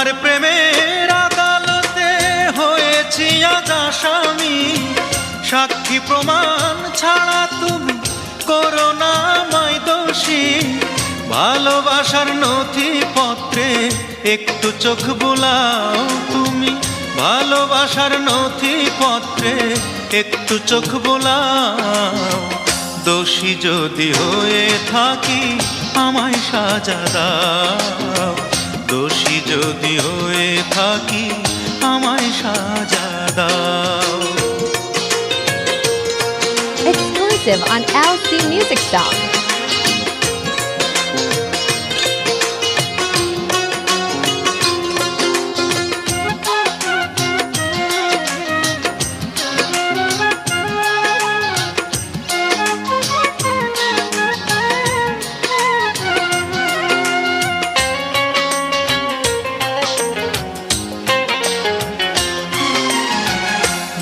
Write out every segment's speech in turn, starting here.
তোমার প্রেমের আদালতে হয়েছি আজ আসামি, সাক্ষী প্রমাণ ছাড়া তুমি করো না আমায় দোষী। ভালোবাসার নথিপত্রে একটু চোখ বোলাও তুমি, ভালোবাসার নথিপত্রে একটু চোখ বোলাও। দোষী যদি হয়ে থাকি আমায় সাজা দাও, দোষী যদি হয়ে থাকি আমায় সাজা দাও। Exclusive on LC Music Stop.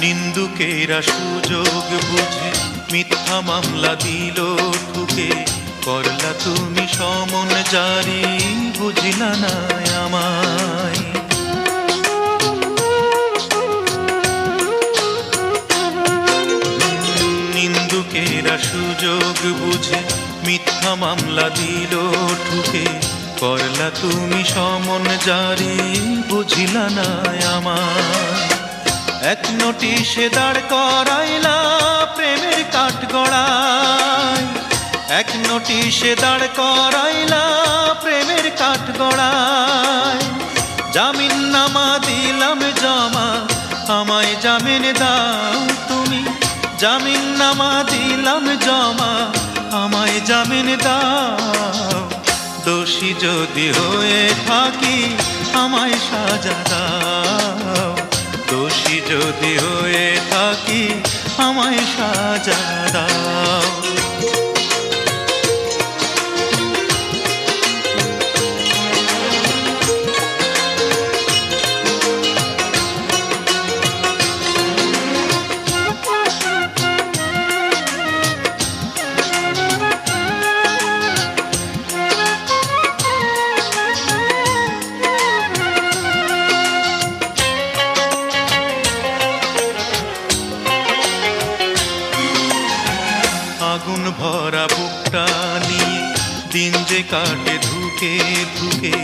নিন্দুকেরা সুযোগ বুঝে মিথ্যা মামলা দিল ঠুকে, করলা তুমি সমন জারি, বুঝিলা না আমায়। নিন্দুকেরা সুযোগ বুঝে মিথ্যা মামলা দিল ঠুকে, করলা তুমি সমন জারি, বুঝিলা না আমায়। এক নোটিশে দাঁড় করাইলা প্রেমের কাঠগড়ায়, এক নোটিশে দাঁড় করাইলা প্রেমের কাঠগড়ায়। জামিন নামা দিলাম জমা, আমায় জামিন দাও তুমি, জামিন নামা দিলাম জমা, আমায় জামিন দাও। দোষী যদি হয়ে থাকি আমায় সাজা দাও, দোষী যদি হয়ে থাকি আমায় সাজা দাও। আগুন ভরা বুকটা নিয়ে দিন যে কাটে ধুকে ধুকে,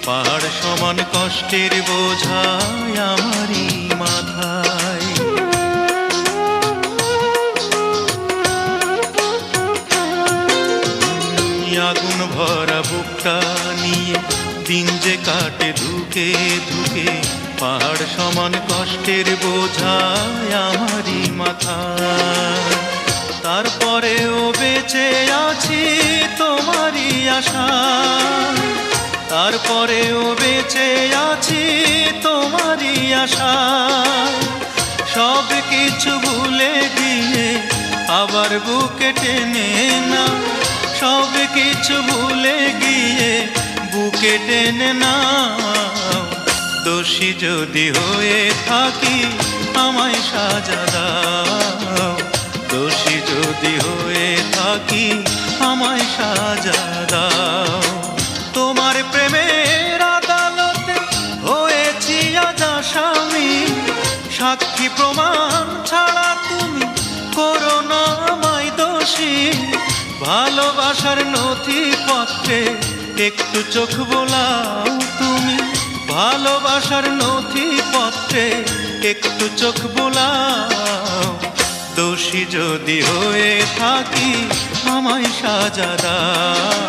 পাহাড় সমান কষ্টের বোঝায় আমারই মাথায়। আগুন ভরা বুকটা নিয়ে দিন যে কাটে ধুকে ধুকে, পাহাড় সমান কষ্টের বোঝায় আমারই মাথায়। তারপরেও বেঁচে আছি তোমারই আশা, তারপরেও বেঁচে আছি তোমারই আশা। সব কিছু ভুলে গিয়ে আবার বুকে টেনে না, সব কিছু ভুলে গিয়ে বুকে টেনে না। দোষী যদি হয়ে থাকি আমায় সাজা দাও, দোষী যদি হয়ে থাকি আমায় সাজা দাও। তোমার প্রেমের আদালতে হয়েছি আজ আসামি, সাক্ষী প্রমাণ ছাড়া তুমি করো না আমায় দোষী। ভালোবাসার নথিপত্রে একটু চোখ বোলাও তুমি, ভালোবাসার নথিপত্রে একটু চোখ বোলাও। দোষী যদি হয়ে থাকি আমায় সাজা দাও,